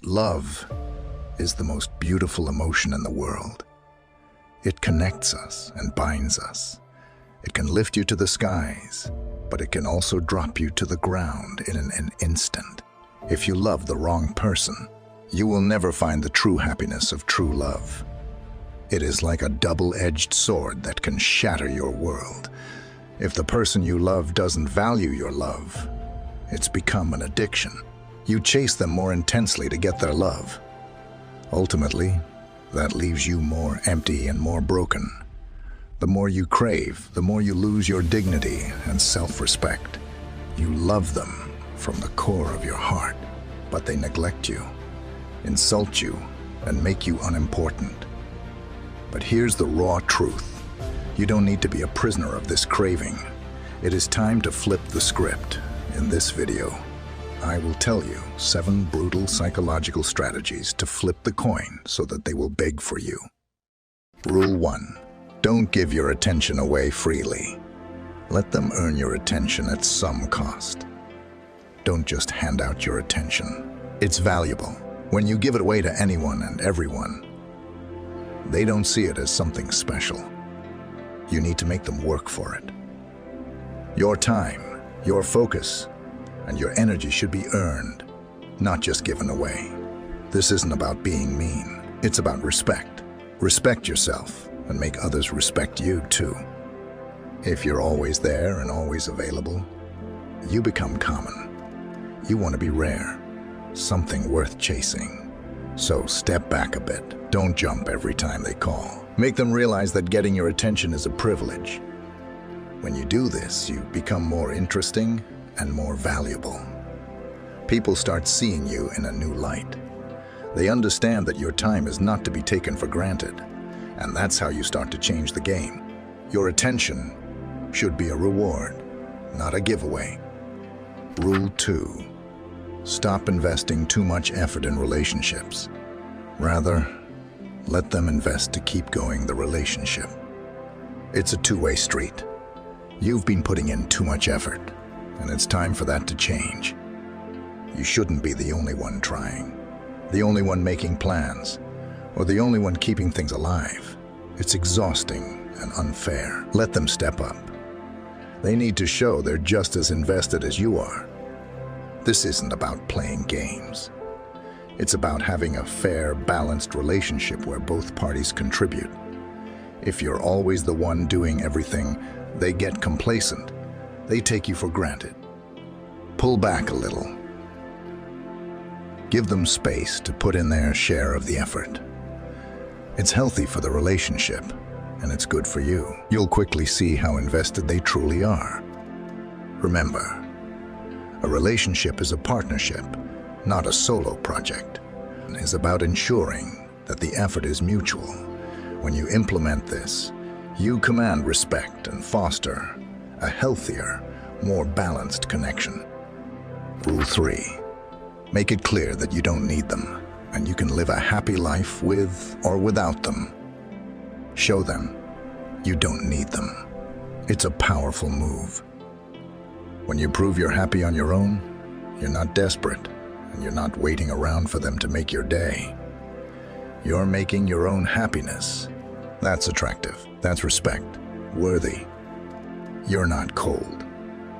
Love is the most beautiful emotion in the world. It connects us and binds us. It can lift you to the skies, but it can also drop you to the ground in an instant. If you love the wrong person, you will never find the true happiness of true love. It is like a double-edged sword that can shatter your world. If the person you love doesn't value your love, it's become an addiction. You chase them more intensely to get their love. Ultimately, that leaves you more empty and more broken. The more you crave, the more you lose your dignity and self-respect. You love them from the core of your heart, but they neglect you, insult you, and make you unimportant. But here's the raw truth. You don't need to be a prisoner of this craving. It is time to flip the script. In this video, I will tell you 7 brutal psychological strategies to flip the coin so that they will beg for you. Rule 1. Don't give your attention away freely. Let them earn your attention at some cost. Don't just hand out your attention. It's valuable. When you give it away to anyone and everyone, they don't see it as something special. You need to make them work for it. Your time, your focus, and your energy should be earned, not just given away. This isn't about being mean. It's about respect. Respect yourself and make others respect you too. If you're always there and always available, you become common. You want to be rare, something worth chasing. So step back a bit. Don't jump every time they call. Make them realize that getting your attention is a privilege. When you do this, you become more interesting and more valuable. People start seeing you in a new light. They understand that your time is not to be taken for granted, and that's how you start to change the game. Your attention should be a reward, not a giveaway. Rule 2. Stop investing too much effort in relationships. Rather, let them invest to keep going the relationship. It's a two-way street. You've been putting in too much effort, and it's time for that to change. You shouldn't be the only one trying, the only one making plans, or the only one keeping things alive. It's exhausting and unfair. Let them step up. They need to show they're just as invested as you are. This isn't about playing games. It's about having a fair, balanced relationship where both parties contribute. If you're always the one doing everything, they get complacent. They take you for granted. Pull back a little. Give them space to put in their share of the effort. It's healthy for the relationship, and it's good for you. You'll quickly see how invested they truly are. Remember, a relationship is a partnership, not a solo project. It's about ensuring that the effort is mutual. When you implement this, you command respect and foster a healthier, more balanced connection. Rule 3. Make it clear that you don't need them, and you can live a happy life with or without them. Show them you don't need them. It's a powerful move. When you prove you're happy on your own, you're not desperate, and you're not waiting around for them to make your day. You're making your own happiness. That's attractive. That's respect. Worthy. You're not cold.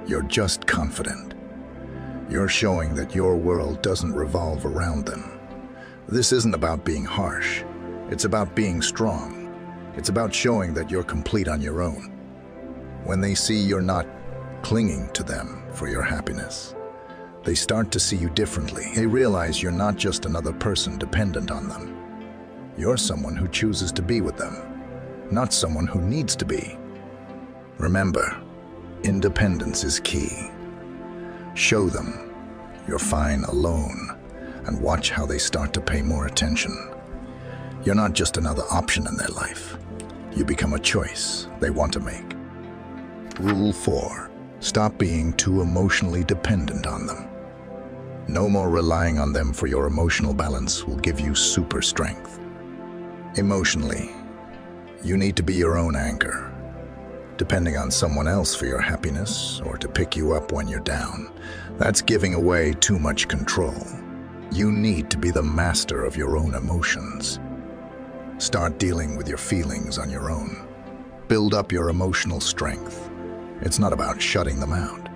You're just confident. You're showing that your world doesn't revolve around them. This isn't about being harsh. It's about being strong. It's about showing that you're complete on your own. When they see you're not clinging to them for your happiness, they start to see you differently. They realize you're not just another person dependent on them. You're someone who chooses to be with them, not someone who needs to be. Remember, independence is key. Show them you're fine alone, and watch how they start to pay more attention. You're not just another option in their life. You become a choice they want to make. Rule 4. Stop being too emotionally dependent on them. No more relying on them for your emotional balance will give you super strength. Emotionally, you need to be your own anchor. Depending on someone else for your happiness or to pick you up when you're down, that's giving away too much control. You need to be the master of your own emotions. Start dealing with your feelings on your own. Build up your emotional strength. It's not about shutting them out.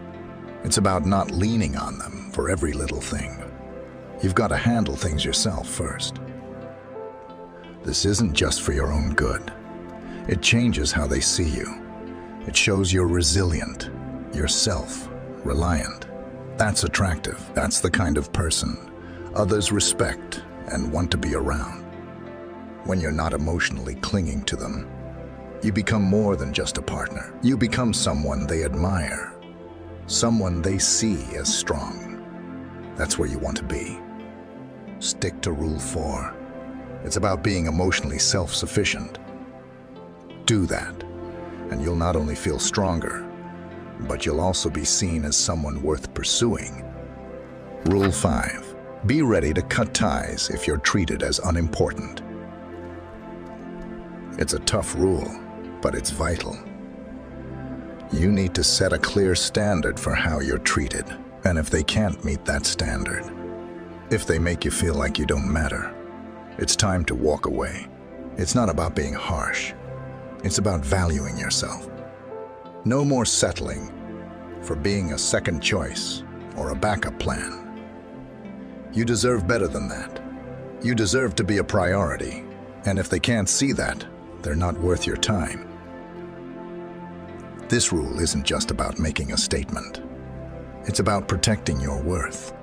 It's about not leaning on them for every little thing. You've got to handle things yourself first. This isn't just for your own good. It changes how they see you. It shows you're resilient, you're self-reliant. That's attractive. That's the kind of person others respect and want to be around. When you're not emotionally clinging to them, you become more than just a partner. You become someone they admire, someone they see as strong. That's where you want to be. Stick to Rule 4. It's about being emotionally self-sufficient. Do that, and you'll not only feel stronger, but you'll also be seen as someone worth pursuing. Rule 5. Be ready to cut ties if you're treated as unimportant. It's a tough rule, but it's vital. You need to set a clear standard for how you're treated, and if they can't meet that standard, if they make you feel like you don't matter, it's time to walk away. It's not about being harsh. It's about valuing yourself. No more settling for being a second choice or a backup plan. You deserve better than that. You deserve to be a priority, and if they can't see that, they're not worth your time. This rule isn't just about making a statement. It's about protecting your worth.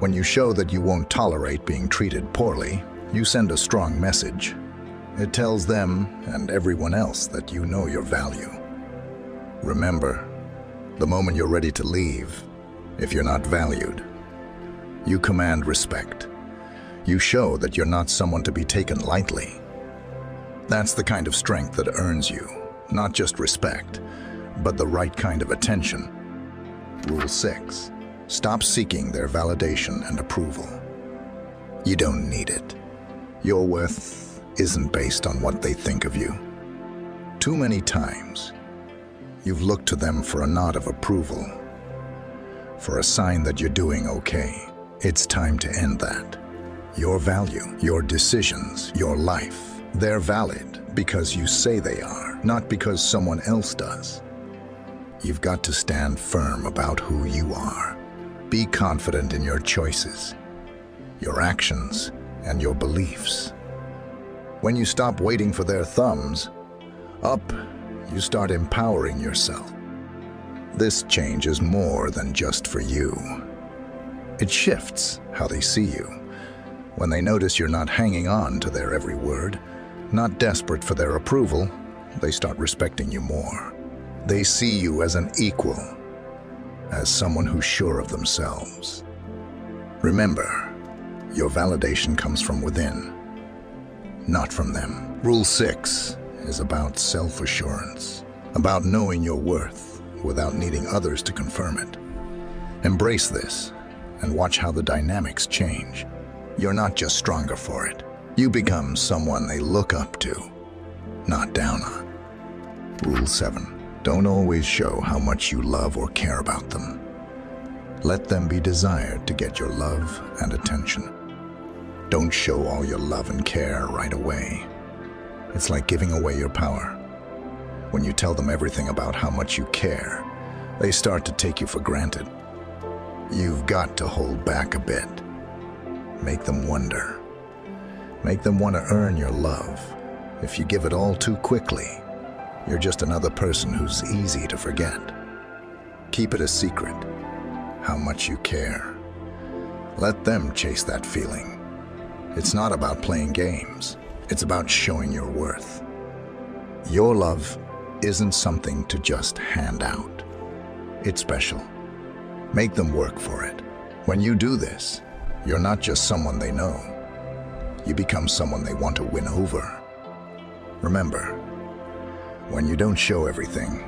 When you show that you won't tolerate being treated poorly, you send a strong message. It tells them and everyone else that you know your value. Remember, the moment you're ready to leave, if you're not valued, you command respect. You show that you're not someone to be taken lightly. That's the kind of strength that earns you, not just respect, but the right kind of attention. Rule 6. Stop seeking their validation and approval. You don't need it. Your worth isn't based on what they think of you. Too many times, you've looked to them for a nod of approval, for a sign that you're doing okay. It's time to end that. Your value, your decisions, your life, they're valid because you say they are, not because someone else does. You've got to stand firm about who you are. Be confident in your choices, your actions, and your beliefs. When you stop waiting for their thumbs up, you start empowering yourself. This change is more than just for you. It shifts how they see you. When they notice you're not hanging on to their every word, not desperate for their approval, they start respecting you more. They see you as an equal, as someone who's sure of themselves. Remember, your validation comes from within, not from them. Rule 6 is about self-assurance, about knowing your worth without needing others to confirm it. Embrace this and watch how the dynamics change. You're not just stronger for it. You become someone they look up to, not down on. Rule 7. Don't always show how much you love or care about them. Let them be desired to get your love and attention. Don't show all your love and care right away. It's like giving away your power. When you tell them everything about how much you care, they start to take you for granted. You've got to hold back a bit. Make them wonder. Make them want to earn your love. If you give it all too quickly, you're just another person who's easy to forget. Keep it a secret, how much you care. Let them chase that feeling. It's not about playing games. It's about showing your worth. Your love isn't something to just hand out. It's special. Make them work for it. When you do this, you're not just someone they know. You become someone they want to win over. Remember, when you don't show everything,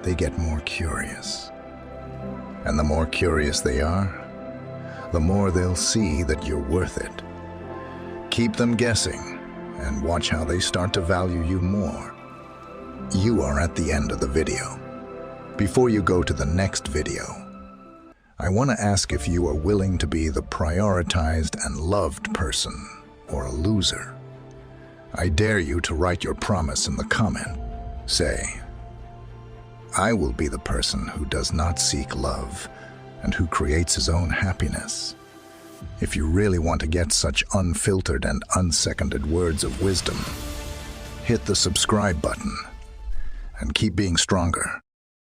they get more curious. And the more curious they are, the more they'll see that you're worth it. Keep them guessing and watch how they start to value you more. You are at the end of the video. Before you go to the next video, I want to ask if you are willing to be the prioritized and loved person, or a loser. I dare you to write your promise in the comment. Say, I will be the person who does not seek love and who creates his own happiness. If you really want to get such unfiltered and unseconded words of wisdom, hit the subscribe button and keep being stronger.